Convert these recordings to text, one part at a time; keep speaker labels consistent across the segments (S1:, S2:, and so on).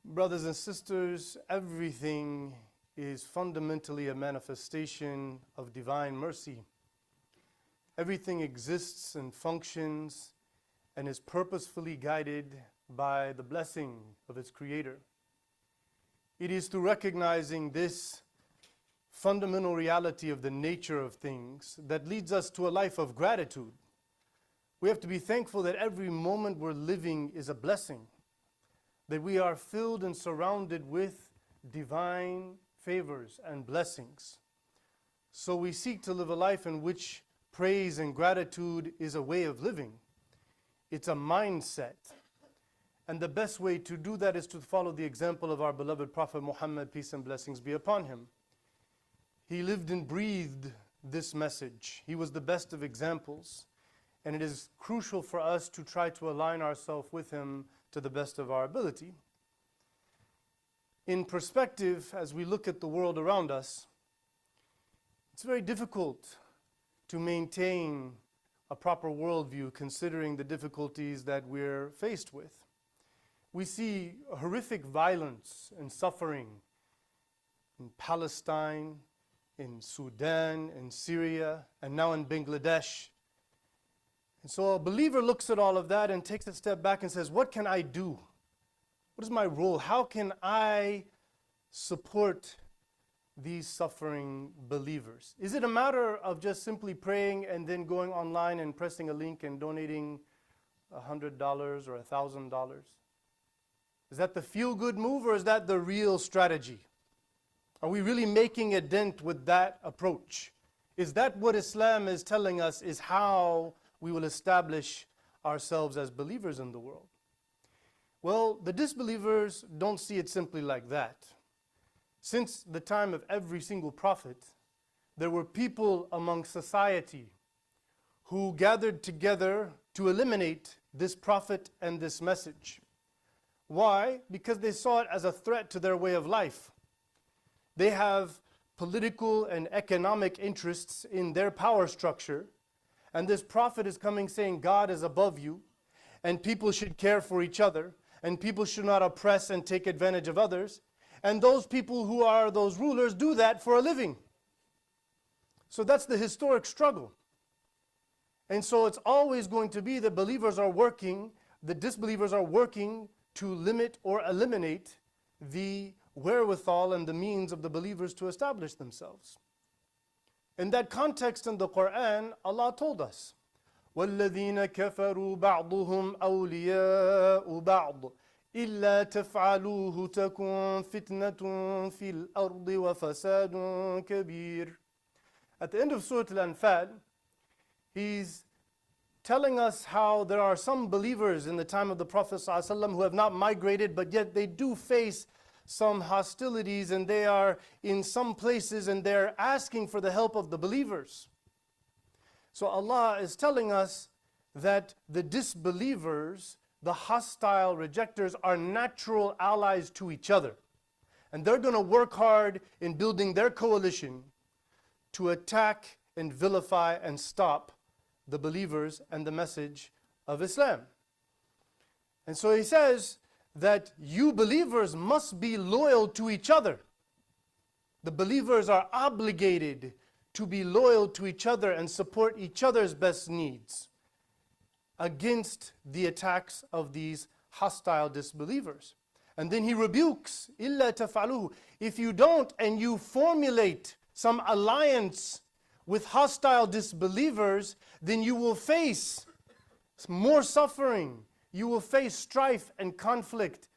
S1: Brothers and sisters, everything is fundamentally a manifestation of divine mercy. Everything exists and functions and is purposefully guided by the blessing of its creator. It is through recognizing this fundamental reality of the nature of things that leads us to a life of gratitude. We have to be thankful that every moment we're living is a blessing, that we are filled and surrounded with divine favors and blessings. So we seek to live a life in which praise and gratitude is a way of living. It's a mindset. And the best way to do that is to follow the example of our beloved Prophet Muhammad, peace and blessings be upon him. He lived and breathed this message. He was the best of examples. And it is crucial for us to try to align ourselves with him to the best of our ability. In perspective, as we look at the world around us, it's very difficult to maintain a proper worldview considering the difficulties that we're faced with. We see horrific violence and suffering in Palestine, in Sudan, in Syria, and now in Bangladesh. And so a believer looks at all of that and takes a step back and says, what can I do? What is my role? How can I support these suffering believers? Is it a matter of just simply praying and then going online and pressing a link and donating $100 or $1,000? Is that the feel-good move, or is that the real strategy? Are we really making a dent with that approach? Is that what Islam is telling us is how we will establish ourselves as believers in the world? Well, the disbelievers don't see it simply like that. Since the time of every single prophet, there were people among society who gathered together to eliminate this prophet and this message. Why? Because they saw it as a threat to their way of life. They have political and economic interests in their power structure, and this prophet is coming saying God is above you, and people should care for each other, and people should not oppress and take advantage of others. And those people who are those rulers do that for a living. So that's the historic struggle. And so it's always going to be that believers are working, the disbelievers are working to limit or eliminate the wherewithal and the means of the believers to establish themselves. In that context in the Quran, Allah told us, وَالَّذِينَ كَفَرُوا بَعْضُهُمْ أَوْلِيَاءُ بَعْضٍ إِلَّا تَفْعَلُوهُ تَكُنْ فِتْنَةٌ فِي الْأَرْضِ وَفَسَادٌ كَبِيرٌ. At the end of Surah Al-Anfal, he's telling us how there are some believers in the time of the Prophet ﷺ who have not migrated, but yet they do face some hostilities, and they are in some places and they're asking for the help of the believers. So Allah is telling us that the disbelievers, the hostile rejectors, are natural allies to each other. And they're going to work hard in building their coalition to attack and vilify and stop the believers and the message of Islam. And so he says that you believers must be loyal to each other. The believers are obligated to be loyal to each other and support each other's best needs against the attacks of these hostile disbelievers. And then he rebukes, إِلَّا تَفْعَلُوهُ. If you don't and you formulate some alliance with hostile disbelievers, then you will face more suffering. You will face strife and conflict.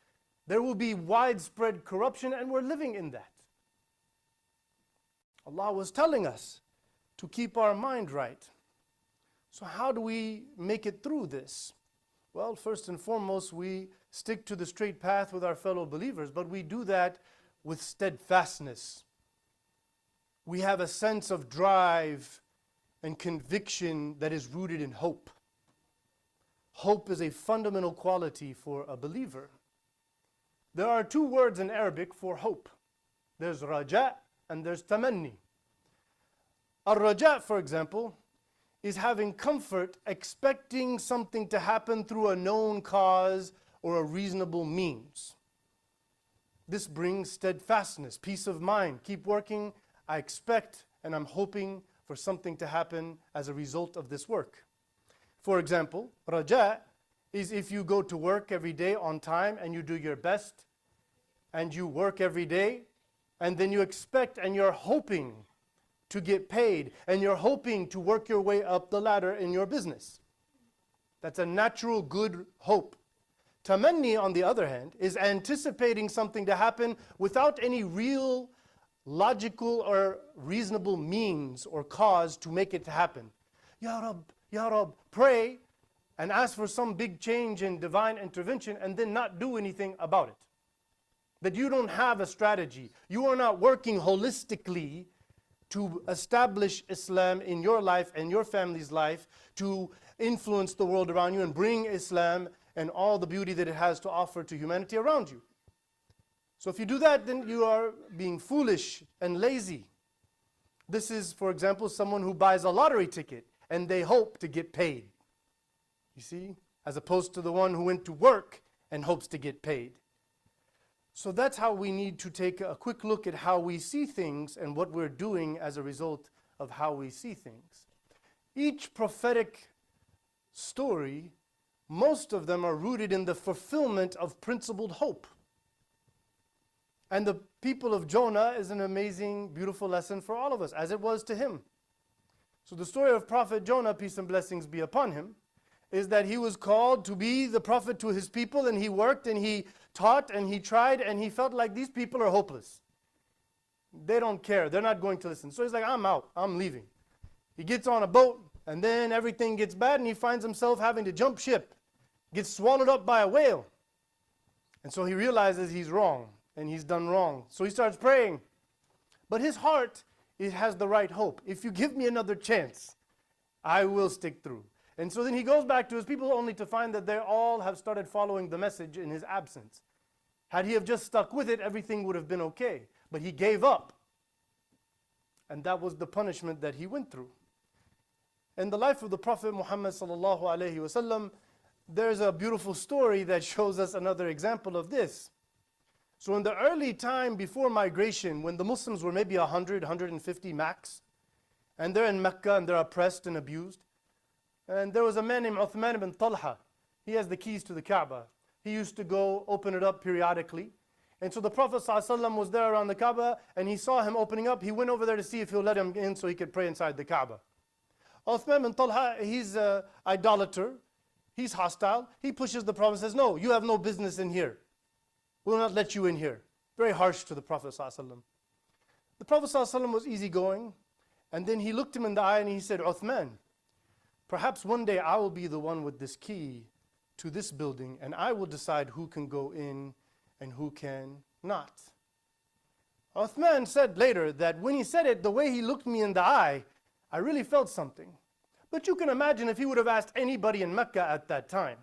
S1: There will be widespread corruption, and we're living in that. Allah was telling us to keep our mind right. So how do we make it through this? Well, first and foremost, we stick to the straight path with our fellow believers, but we do that with steadfastness. We have a sense of drive and conviction that is rooted in hope. Hope is a fundamental quality for a believer. There are two words in Arabic for hope. There's raja and there's tamanni. Ar-raja, for example, is having comfort, expecting something to happen through a known cause or a reasonable means. this brings steadfastness, peace of mind. Keep working. I expect and I'm hoping for something to happen as a result of this work. For example, raja is if you go to work every day on time and you do your best and you work every day and then you expect and you're hoping to get paid and you're hoping to work your way up the ladder in your business. That's a natural good hope. Tamanni, on the other hand, is anticipating something to happen without any real logical or reasonable means or cause to make it happen. Ya Rab, pray and ask for some big change in divine intervention and then not do anything about it. That you don't have a strategy. You are not working holistically to establish Islam in your life and your family's life, to influence the world around you and bring Islam and all the beauty that it has to offer to humanity around you. So if you do that, then you are being foolish and lazy. This is, for example, someone who buys a lottery ticket and they hope to get paid. You see? As opposed to the one who went to work and hopes to get paid. So that's how we need to take a quick look at how we see things and what we're doing as a result of how we see things. Each prophetic story, most of them are rooted in the fulfillment of principled hope. And the people of Jonah is an amazing, beautiful lesson for all of us, as it was to him. So the story of Prophet Jonah, peace and blessings be upon him, is that he was called to be the prophet to his people, and he worked and he taught and he tried, and he felt like these people are hopeless. They don't care. They're not going to listen. So he's like, I'm out. I'm leaving. He gets on a boat, and then everything gets bad, and he finds himself having to jump ship, gets swallowed up by a whale. And so he realizes he's wrong, and he's done wrong. So he starts praying. But his heart, it has the right hope. If you give me another chance, I will stick through. And so then he goes back to his people only to find that they all have started following the message in his absence. Had he have just stuck with it, everything would have been okay. But he gave up. And that was the punishment that he went through. In the life of the Prophet Muhammad sallallahu alaihi wasallam, there's a beautiful story that shows us another example of this. So in the early time before migration, when the Muslims were maybe 100, 150 max, and they're in Mecca and they're oppressed and abused, and there was a man named Uthman ibn Talha. He has the keys to the Kaaba. He used to go open it up periodically. And so the Prophet ﷺ was there around the Kaaba, and he saw him opening up. He went over there to see if he'll let him in so he could pray inside the Kaaba. Uthman ibn Talha, he's an idolater. He's hostile. He pushes the Prophet and says, no, you have no business in here. We'll not let you in here. Very harsh to the Prophet ﷺ. The Prophet ﷺ was easygoing, and then he looked him in the eye and he said, Uthman, perhaps one day I will be the one with this key to this building, and I will decide who can go in and who can not. Uthman said later that when he said it, the way he looked me in the eye, I really felt something. But you can imagine if he would have asked anybody in Mecca at that time.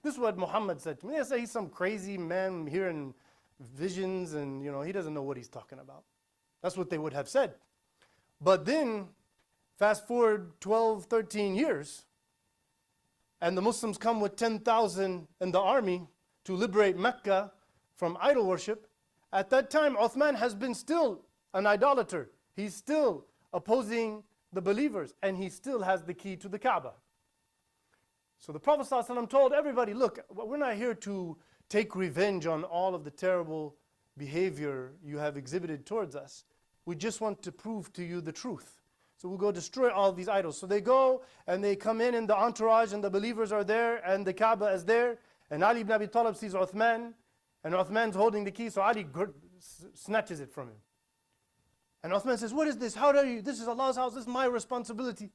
S1: This is what Muhammad said to me. They say he's some crazy man hearing visions and he doesn't know what he's talking about. That's what they would have said. But then, fast forward 12, 13 years, and the Muslims come with 10,000 in the army to liberate Mecca from idol worship. At that time, Uthman has been still an idolater. He's still opposing the believers, and he still has the key to the Kaaba. So the Prophet ﷺ told everybody, look, we're not here to take revenge on all of the terrible behavior you have exhibited towards us. We just want to prove to you the truth. So we'll go destroy all these idols. So they go and they come in and the entourage and the believers are there and the Kaaba is there. And Ali ibn Abi Talib sees Uthman, and Uthman's holding the key, so Ali snatches it from him. And Uthman says, what is this? How dare you? This is Allah's house. This is my responsibility.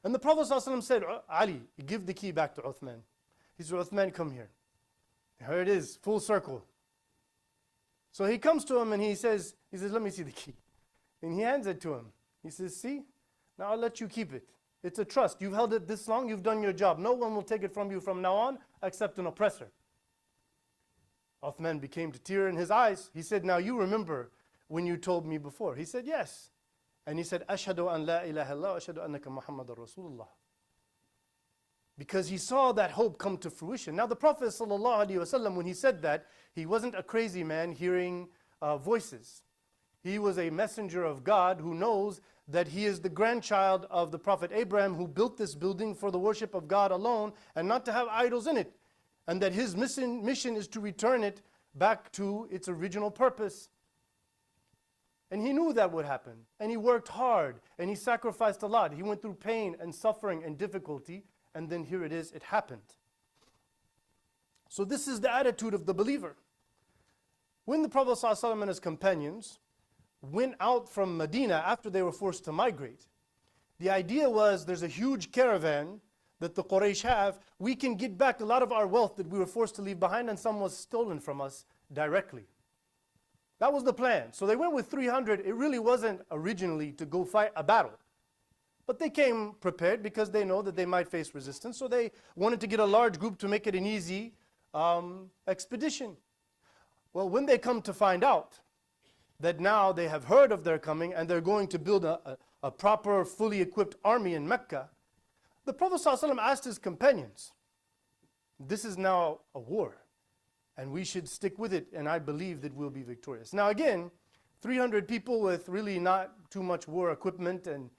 S1: And the Prophet ﷺ said, Ali, give the key back to Uthman. He said, Uthman, come here. Here it is, full circle. So he comes to him and he says, let me see the key. And he hands it to him. He says, see, now I'll let you keep it. It's a trust. You've held it this long, you've done your job. No one will take it from you from now on except an oppressor. Uthman became to tear in his eyes. He said, now you remember when you told me before. He said, yes. And he said, Ashhadu an la ilaha illallah, ashhadu annaka Muhammadur Rasulullah. because he saw that hope come to fruition. Now the Prophet ﷺ, when he said that, he wasn't a crazy man hearing voices. He was a messenger of God who knows that he is the grandchild of the Prophet Abraham, who built this building for the worship of God alone and not to have idols in it. And that his mission is to return it back to its original purpose. And he knew that would happen. And he worked hard. And he sacrificed a lot. He went through pain and suffering and difficulty. And then here it is, it happened. So this is the attitude of the believer. When the Prophet ﷺ and his companions went out from Medina after they were forced to migrate, the idea was there's a huge caravan that the Quraysh have. We can get back a lot of our wealth that we were forced to leave behind, and some was stolen from us directly. That was the plan. So they went with 300. It really wasn't originally to go fight a battle. But they came prepared because they know that they might face resistance. So they wanted to get a large group to make it an easy expedition. Well, when they come to find out that now they have heard of their coming and they're going to build a proper, fully equipped army in Mecca, the Prophet ﷺ asked his companions, this is now a war, and we should stick with it, and I believe that we'll be victorious. Now again, 300 people with really not too much war equipment and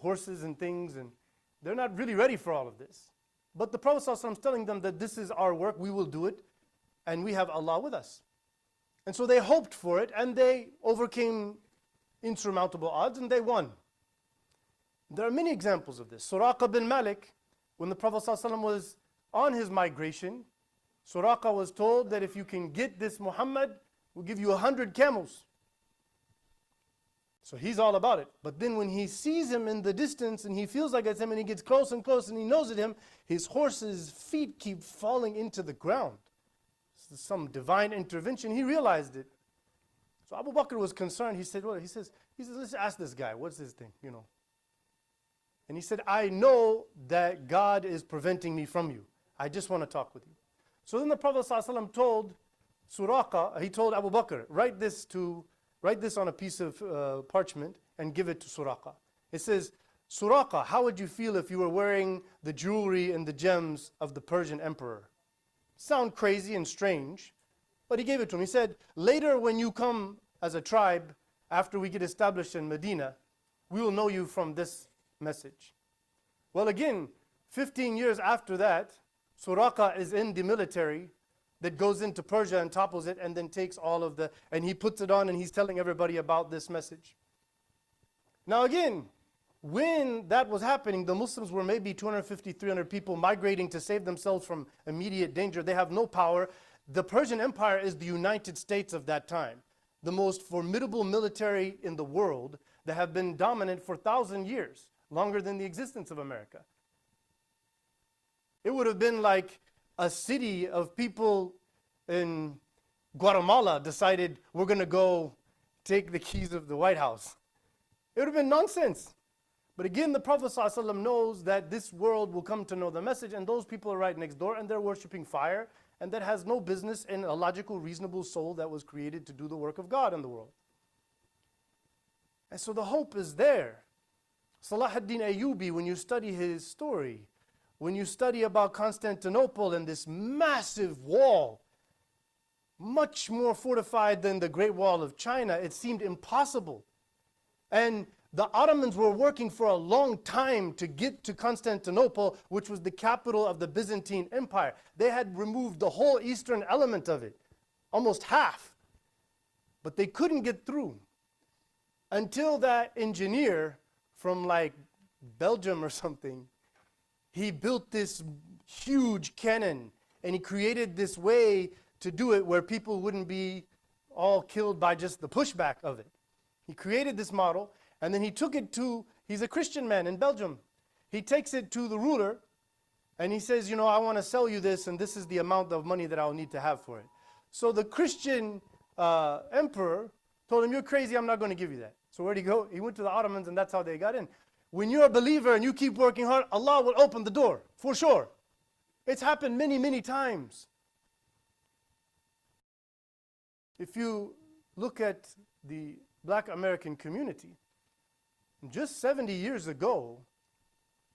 S1: horses and things, and they're not really ready for all of this. But the Prophet ﷺ is telling them that this is our work, we will do it, and we have Allah with us. And so they hoped for it, and they overcame insurmountable odds, and they won. There are many examples of this. Suraqah bin Malik, when the Prophet ﷺ was on his migration, Suraqah was told that if you can get this Muhammad, we'll give you 100 camels. So he's all about it. But then when he sees him in the distance and he feels like it's him and he gets close and close and he knows it's him, his horse's feet keep falling into the ground. This is some divine intervention. He realized it. So Abu Bakr was concerned. He said, let's ask this guy, what's this thing, And he said, I know that God is preventing me from you. I just want to talk with you. So then the Prophet ﷺ told Suraqah, he told Abu Bakr, write this on a piece of parchment and give it to Suraqah. It says, Suraqah, how would you feel if you were wearing the jewelry and the gems of the Persian emperor? Sound crazy and strange, but he gave it to him. He said, later when you come as a tribe, after we get established in Medina, we will know you from this message. Well again, 15 years after that, Suraqah is in the military that goes into Persia and topples it and then takes all of and he puts it on and he's telling everybody about this message. Now again, when that was happening, the Muslims were maybe 250, 300 people migrating to save themselves from immediate danger. They have no power. The Persian Empire is the United States of that time, the most formidable military in the world that have been dominant for 1,000 years, longer than the existence of America. It would have been like a city of people in Guatemala decided we're going to go take the keys of the White House. It would have been nonsense. But again, the Prophet ﷺ knows that this world will come to know the message, and those people are right next door and they're worshiping fire, and that has no business in a logical, reasonable soul that was created to do the work of God in the world. And so the hope is there. Salah ad-Din Ayyubi, when you study his story, when you study about Constantinople and this massive wall, much more fortified than the Great Wall of China, it seemed impossible. And the Ottomans were working for a long time to get to Constantinople, which was the capital of the Byzantine Empire. They had removed the whole eastern element of it, almost half. But they couldn't get through until that engineer from like Belgium or something, he built this huge cannon and he created this way to do it where people wouldn't be all killed by just the pushback of it. He created this model. And then he took it to, he's a Christian man in Belgium. He takes it to the ruler and he says, I want to sell you this and this is the amount of money that I'll need to have for it. So the Christian emperor told him, you're crazy, I'm not going to give you that. So where'd he go? He went to the Ottomans and that's how they got in. When you're a believer and you keep working hard, Allah will open the door, for sure. It's happened many, many times. If you look at the Black American community, just 70 years ago,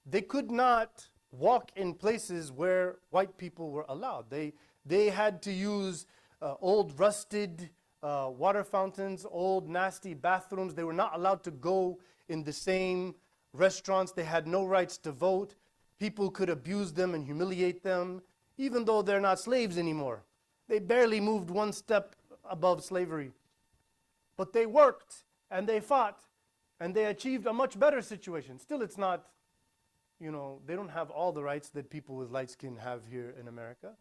S1: they could not walk in places where white people were allowed. They had to use old rusted water fountains, old nasty bathrooms. They were not allowed to go in the same restaurants. They had no rights to vote. People could abuse them and humiliate them, even though they're not slaves anymore. They barely moved one step above slavery. But they worked and they fought and they achieved a much better situation. Still, it's not, they don't have all the rights that people with light skin have here in America.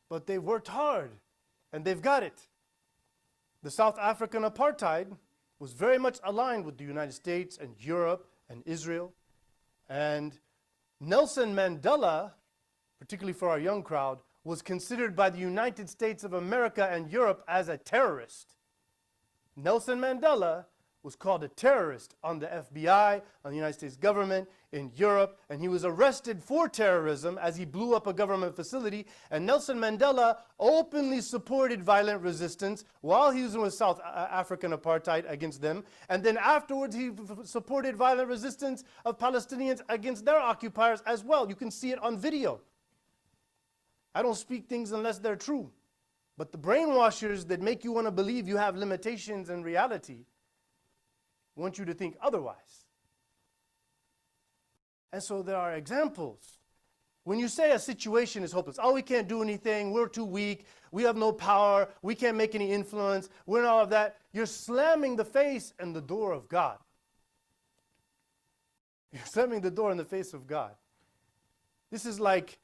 S1: But they've worked hard and they've got it. The South African apartheid was very much aligned with the United States and Europe and Israel. And Nelson Mandela, particularly for our young crowd, was considered by the United States of America and Europe as a terrorist. Nelson Mandela was called a terrorist on the FBI, on the United States government, in Europe, and he was arrested for terrorism as he blew up a government facility. And Nelson Mandela openly supported violent resistance while he was with South African apartheid against them. And then afterwards he supported violent resistance of Palestinians against their occupiers as well. You can see it on video. I don't speak things unless they're true. But the brainwashers that make you want to believe you have limitations in reality want you to think otherwise. And so there are examples. When you say a situation is hopeless, oh, we can't do anything, we're too weak, we have no power, we can't make any influence, we're not all of that, you're slamming the face and the door of God. You're slamming the door in the face of God. This is like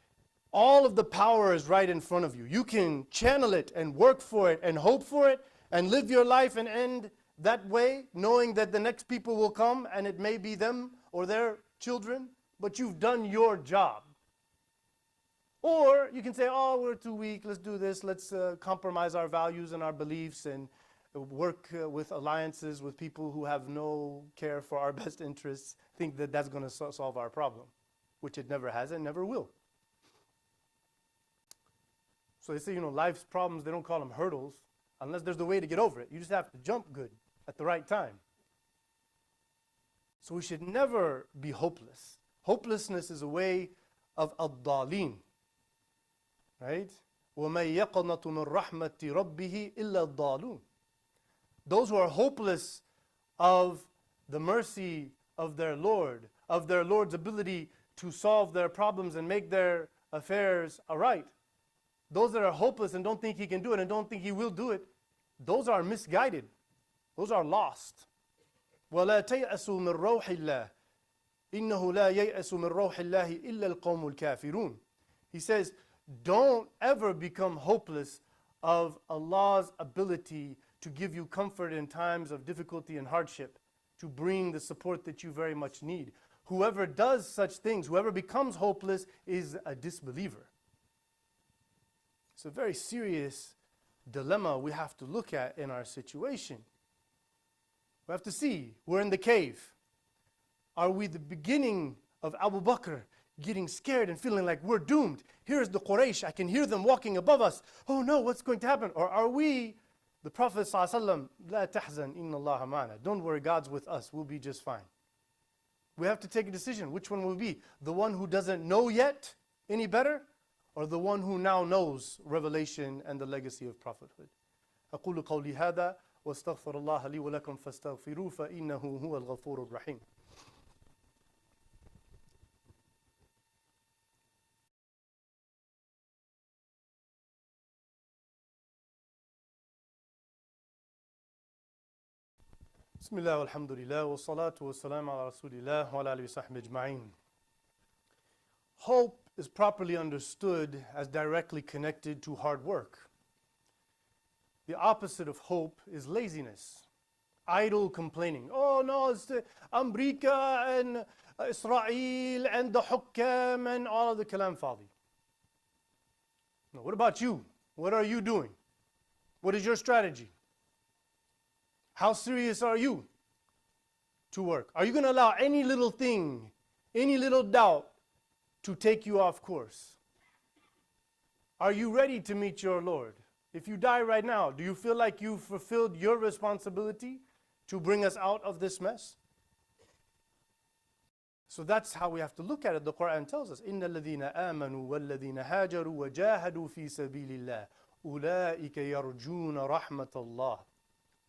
S1: all of the power is right in front of you. You can channel it and work for it and hope for it and live your life and end that way, knowing that the next people will come and it may be them or their children, but you've done your job. Or you can say, oh, we're too weak, let's do this, let's compromise our values and our beliefs and work with alliances with people who have no care for our best interests, think that that's going to solve our problem, which it never has and never will. So they say, life's problems, they don't call them hurdles unless there's a way to get over it. You just have to jump good at the right time. So we should never be hopeless. Hopelessness is a way of ad-dalin, right? وَمَن يَقْنَطُ مِن رَحْمَةِ رَبِّهِ إِلَّا الضَّالُونَ. Those who are hopeless of the mercy of their Lord, of their Lord's ability to solve their problems and make their affairs aright, those that are hopeless and don't think he can do it and don't think he will do it, those are misguided. Those are lost. وَلَا تَيْأَسُوا مِن رَوْحِ اللَّهِ إِنَّهُ لَا يَيْأَسُ مِن رَوْحِ اللَّهِ إِلَّا الْقَوْمُ الْكَافِرُونَ. He says, don't ever become hopeless of Allah's ability to give you comfort in times of difficulty and hardship, to bring the support that you very much need. Whoever does such things, whoever becomes hopeless, is a disbeliever. It's a very serious dilemma we have to look at in our situation. We have to see, we're in the cave. Are we the beginning of Abu Bakr getting scared and feeling like we're doomed? Here's the Quraysh, I can hear them walking above us. Oh no, what's going to happen? Or are we the Prophet ﷺ, لا تحزن إن الله معنا. Don't worry, God's with us, we'll be just fine. We have to take a decision. Which one will we be? The one who doesn't know yet any better? Or the one who now knows revelation and the legacy of prophethood? أقول قولي هذا واستغفر الله لي ولكم فاستغفروه فإنه هو الغفور الرحيم. بسم الله والحمد لله والصلاة والسلام على رسول الله وعلى آله وصحبه أجمعين. Hope is properly understood as directly connected to hard work. The opposite of hope is laziness, idle complaining. Oh no, it's America and Israel and the Hukam and all of the kalam fadi. No, what about you? What are you doing? What is your strategy? How serious are you to work? Are you going to allow any little thing, any little doubt to take you off course? Are you ready to meet your Lord? If you die right now, do you feel like you've fulfilled your responsibility to bring us out of this mess? So that's how we have to look at it. The Quran tells us, إِنَّ الَّذِينَ آمَنُوا وَالَّذِينَ هَاجَرُوا وَجَاهَدُوا فِي سَبِيلِ اللَّهِ أُولَٰئِكَ يَرْجُونَ رَحْمَةَ اللَّهِ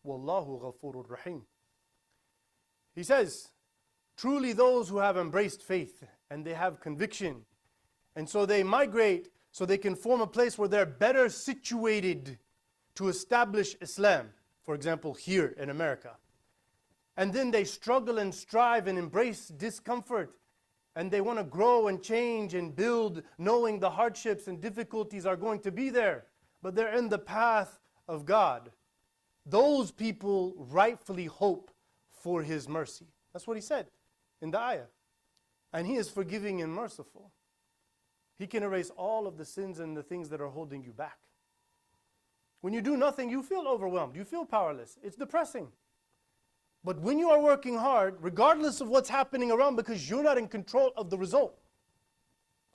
S1: وَاللَّهُ غَفُورٌ رَحِيمٌ. He says, truly those who have embraced faith and they have conviction, and so they migrate so they can form a place where they're better situated to establish Islam, for example, here in America. And then they struggle and strive and embrace discomfort, and they want to grow and change and build, knowing the hardships and difficulties are going to be there, but they're in the path of God. Those people rightfully hope for His mercy. That's what He said in the ayah. And He is forgiving and merciful. He can erase all of the sins and the things that are holding you back. When you do nothing, you feel overwhelmed. You feel powerless. It's depressing. But when you are working hard, regardless of what's happening around, because you're not in control of the result.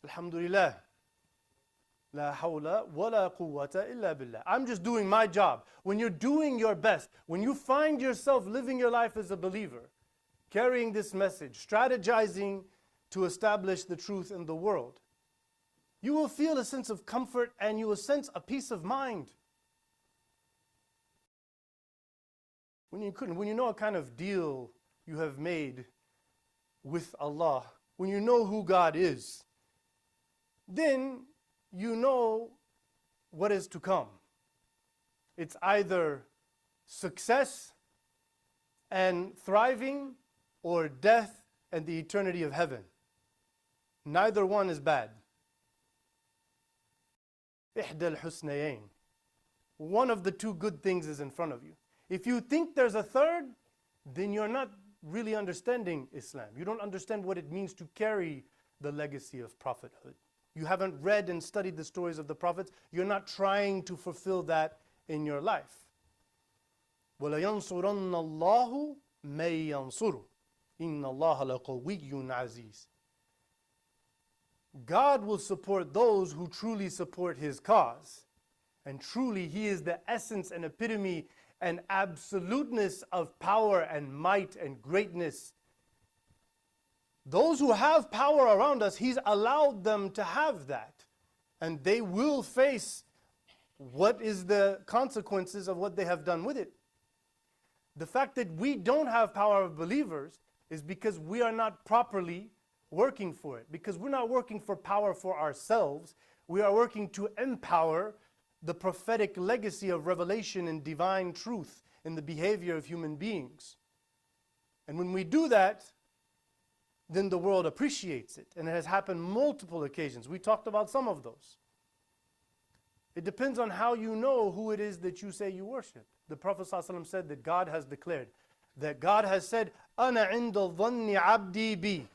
S1: Alhamdulillah. La hawla wa la quwwata illa billah. I'm just doing my job. When you're doing your best, when you find yourself living your life as a believer, carrying this message, strategizing to establish the truth in the world, you will feel a sense of comfort and you will sense a peace of mind. When you know what kind of deal you have made with Allah, when you know who God is, then you know what is to come. It's either success and thriving or death and the eternity of heaven. Neither one is bad. إحدى الحسنيين. One of the two good things is in front of you. If you think there's a third, then you're not really understanding Islam. You don't understand what it means to carry the legacy of prophethood. You haven't read and studied the stories of the prophets. You're not trying to fulfill that in your life. وَلَيَنْصُرَنَّ اللَّهُ مَن يَنْصُرُهُ إِنَّ اللَّهَ لَقَوِيٌّ عَزِيزٌ. God will support those who truly support His cause. And truly He is the essence and epitome and absoluteness of power and might and greatness. Those who have power around us, He's allowed them to have that. And they will face what is the consequences of what they have done with it. The fact that we don't have power of believers is because we are not properly working for it. Because we're not working for power for ourselves. We are working to empower the prophetic legacy of revelation and divine truth in the behavior of human beings. And when we do that, then the world appreciates it. And it has happened multiple occasions. We talked about some of those. It depends on how you know who it is that you say you worship. The Prophet ﷺ said that God has declared, that God has said, أَنَا عِنْدَ الظَّنِّ عَبْدِي بِي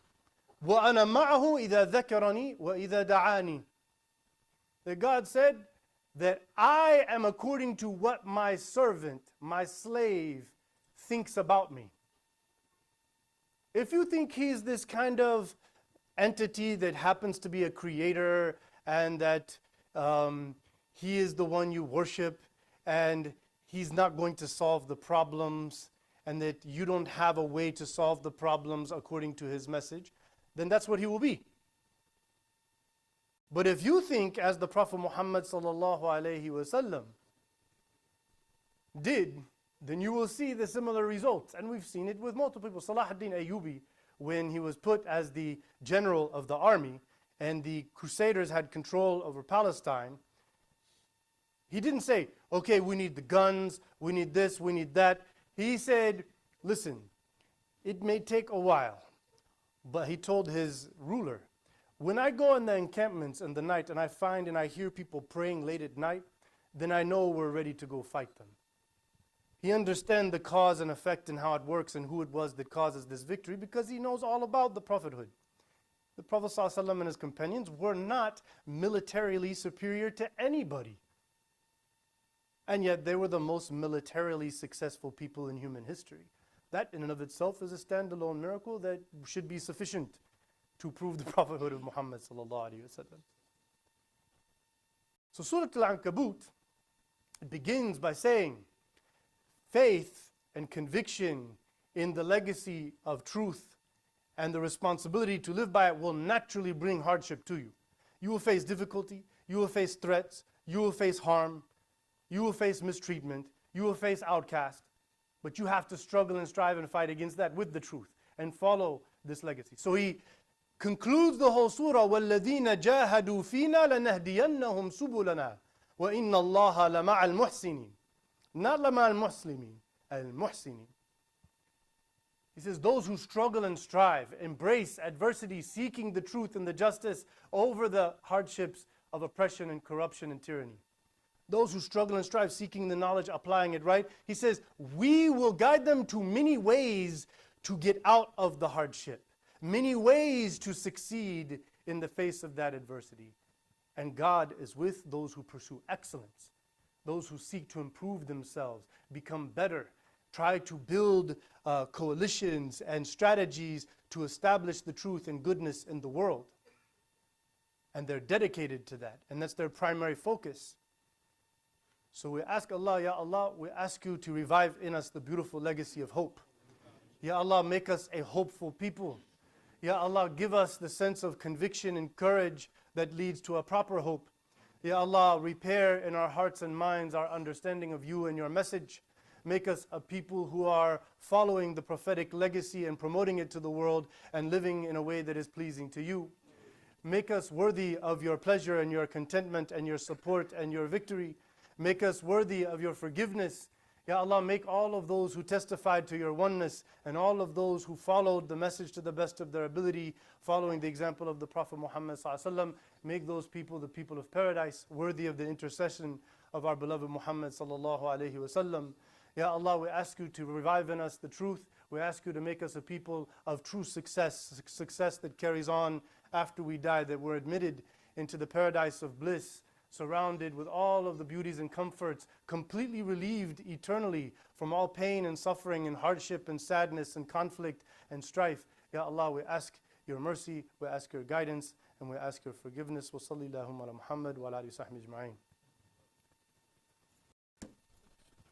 S1: وَأَنَا مَعَهُ إِذَا ذَكَرَنِي وَإِذَا دَعَانِي. That God said that I am according to what my servant, my slave, thinks about me. If you think He's this kind of entity that happens to be a creator and that He is the one you worship and He's not going to solve the problems and that you don't have a way to solve the problems according to His message, then that's what He will be. But if you think, as the Prophet Muhammad sallallahu alaihi wasallam did, then you will see the similar results. And we've seen it with multiple people. Salah ad-Din Ayyubi, when he was put as the general of the army and the Crusaders had control over Palestine, he didn't say, okay, we need the guns, we need this, we need that. He said, listen, it may take a while. But he told his ruler, when I go in the encampments in the night and I find and I hear people praying late at night, then I know we're ready to go fight them. He understands the cause and effect and how it works and who it was that causes this victory because he knows all about the prophethood. The Prophet ﷺ and his companions were not militarily superior to anybody. And yet they were the most militarily successful people in human history. That in and of itself is a standalone miracle that should be sufficient to prove the prophethood of Muhammad sallallahu alaihi wasallam. So Surah Al-Ankabut begins by saying, faith and conviction in the legacy of truth and the responsibility to live by it will naturally bring hardship to you. You will face difficulty, you will face threats, you will face harm, you will face mistreatment, you will face outcast, but you have to struggle and strive and fight against that with the truth and follow this legacy. So he concludes the whole surah, وَالَّذِينَ جَاهَدُوا فِينَا لَنَهْدِيَنَّهُمْ سُبُلَنَا وَإِنَّ اللَّهَ لَمَعَ الْمُحْسِنِينَ. Not لَمَعَ الْمُسْلِمِينَ, الْمُحْسِنِينَ. He says, those who struggle and strive, embrace adversity, seeking the truth and the justice over the hardships of oppression and corruption and tyranny. Those who struggle and strive, seeking the knowledge, applying it right. He says, we will guide them to many ways to get out of the hardship, many ways to succeed in the face of that adversity. And God is with those who pursue excellence, those who seek to improve themselves, become better, try to build coalitions and strategies to establish the truth and goodness in the world. And they're dedicated to that, and that's their primary focus. So we ask Allah, Ya Allah, we ask you to revive in us the beautiful legacy of hope. Ya Allah, make us a hopeful people. Ya Allah, give us the sense of conviction and courage that leads to a proper hope. Ya Allah, repair in our hearts and minds our understanding of you and your message. Make us a people who are following the prophetic legacy and promoting it to the world and living in a way that is pleasing to you. Make us worthy of your pleasure and your contentment and your support and your victory. Make us worthy of your forgiveness. Ya Allah, make all of those who testified to your oneness and all of those who followed the message to the best of their ability, following the example of the Prophet Muhammad ﷺ, make those people the people of paradise, worthy of the intercession of our beloved Muhammad sallallahu alaihi wasallam. Ya Allah, we ask you to revive in us the truth. We ask you to make us a people of true success, success that carries on after we die, that we're admitted into the paradise of bliss, surrounded with all of the beauties and comforts, completely relieved eternally from all pain and suffering and hardship and sadness and conflict and strife. Ya Allah, we ask your mercy, we ask your guidance, and we ask your forgiveness. Wa sallallahu ala Muhammad wa ala alihi wa sahbihi ajma'in.